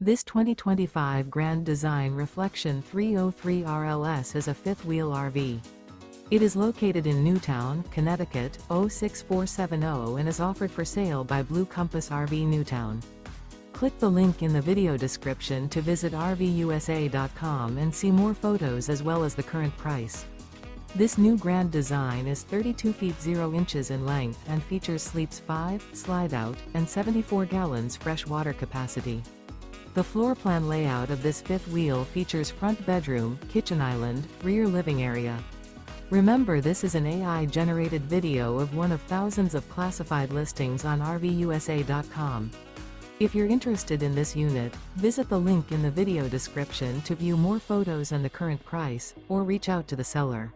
This 2025 Grand Design Reflection 303 RLS is a fifth-wheel RV. It is located in Newtown, Connecticut, 06470 and is offered for sale by Blue Compass RV Newtown. Click the link in the video description to visit RVUSA.com and see more photos as well as the current price. This new Grand Design is 32 feet 0 inches in length and features sleeps 5, slide-out, and 74 gallons fresh water capacity. The floor plan layout of this fifth wheel features front bedroom, kitchen island, rear living area. Remember, this is an AI-generated video of one of thousands of classified listings on RVUSA.com. If you're interested in this unit, visit the link in the video description to view more photos and the current price, or reach out to the seller.